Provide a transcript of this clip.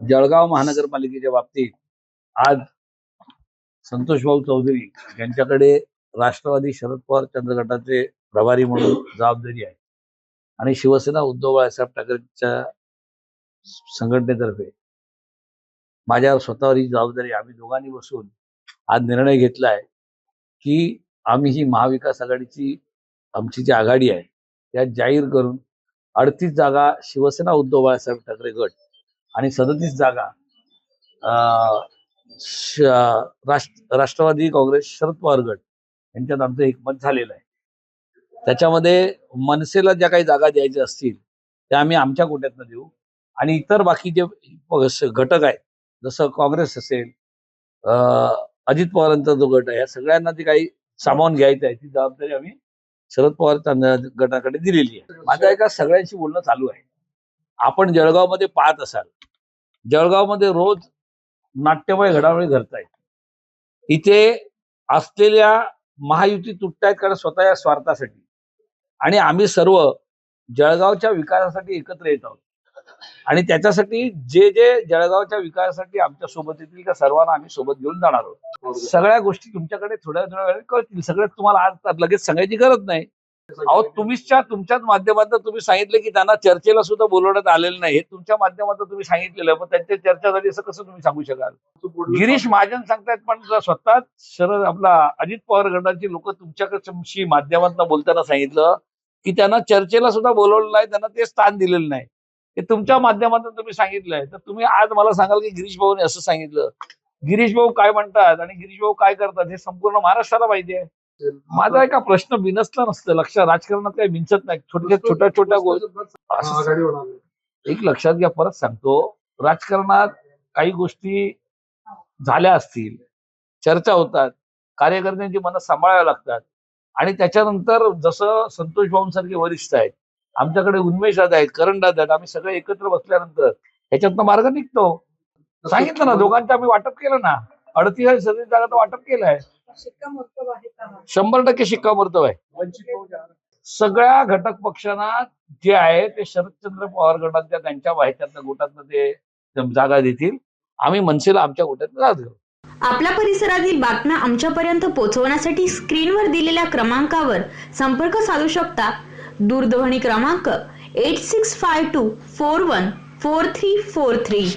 जळगाव महानगरपालिकेच्या बाबतीत आज संतोष भाऊ चौधरी यांच्याकडे राष्ट्रवादी शरद पवार चंद्र गटाचे प्रभारी म्हणून जबाबदारी आहे आणि शिवसेना उद्धव बाळासाहेब ठाकरेंच्या संघटनेतर्फे माझ्यावर स्वतःवर ही जबाबदारी आम्ही दोघांनी बसून आज निर्णय घेतला आहे की आम्ही ही महाविकास आघाडीची आमची जी आघाडी आहे त्यात जाहीर करून 38 जागा शिवसेना उद्धव बाळासाहेब ठाकरे गट आणि 37 जागा राष्ट्रवादी काँग्रेस शरद पवार गट यांच्यात आमचं एकमत झालेलं आहे। त्याच्यामध्ये मनसेला ज्या काही जागा द्यायच्या असतील त्या आम्ही आमच्या कोट्यातनं देऊ आणि इतर बाकी जे घटक आहेत जसं काँग्रेस असेल अजित पवारांचा जो गट आहे या सगळ्यांना जे काही सामावून घ्यायचं आहे ती जबाबदारी आम्ही शरद पवार गटाकडे दिलेली आहे। माझं एका सगळ्यांशी बोलणं चालू आहे। आपण जळगावमध्ये पाहत असाल जळगावमध्ये रोज नाट्यमय घडामोडी घडतायत। इथे असलेल्या महायुती तुटतायत कारण स्वतःच्या स्वार्थासाठी आणि आम्ही सर्व जळगावच्या विकासासाठी एकत्र येत आहोत आणि त्याच्यासाठी जे जे जळगावच्या विकासासाठी आमच्या सोबत येतील त्या सर्वांना आम्ही सोबत घेऊन जाणार आहोत। सगळ्या गोष्टी तुमच्याकडे थोड्या वेळाने कळतील। सगळ्यात तुम्हाला आज लगेच सांगायची गरज नाही। अहो तुमच्याच माध्यमातून तुम्ही सांगितलं की त्यांना चर्चेला सुद्धा बोलवण्यात आलेलं नाही। हे तुमच्या माध्यमातून तुम्ही सांगितलेलं पण त्यांची चर्चा झाली असं कसं तुम्ही सांगू शकाल? गिरीश महाजन सांगतायत पण स्वतः शरद आपला अजित पवार गटाची लोक तुमच्याशी माध्यमातून बोलताना सांगितलं की त्यांना चर्चेला सुद्धा बोलवलं नाही, त्यांना ते स्थान दिलेलं नाही। हे तुमच्या माध्यमातून तुम्ही सांगितलंय तर तुम्ही आज मला सांगाल की गिरीश भाऊने असं सांगितलं। गिरीश भाऊ काय म्हणतात आणि गिरीश भाऊ काय करतात हे संपूर्ण महाराष्ट्राला माहिती आहे। माझा एका प्रश्न बिनसला नसतं। लक्षात राजकारणात काही बिनसत नाही। छोट्या गोष्टी एक लक्षात घ्या। परत सांगतो राजकारणात काही गोष्टी झाल्या असतील चर्चा होतात कार्यकर्त्यांची मनं सांभाळावी लागतात आणि त्याच्यानंतर जसं संतोष भाऊंसारखे वरिष्ठ आहेत आमच्याकडे उन्मेष दादा आहेत करण दादा आहेत आम्ही सगळे एकत्र बसल्यानंतर ह्याच्यातनं मार्ग निघतो। सांगितलं ना दोघांचं आम्ही वाटप केलं ना 38 जागाचं वाटप केलंय। 100% शिक्कामोर्तब आहे। सगळ्या घटक पक्षांना जे आहे ते शरदचंद्र पवार गटाच्या त्यांच्या वाह्यातल्या गोटातनं ते जागा देतील। आम्ही मनसेला आमच्या गोट्यातनं जागा देऊ। आपल्या परिसरातील बातम्या आमच्यापर्यंत पोहोचवण्यासाठी स्क्रीनवर दिलेल्या क्रमांकावर संपर्क साधू शकता। दूरध्वनी क्रमांक 8652414343।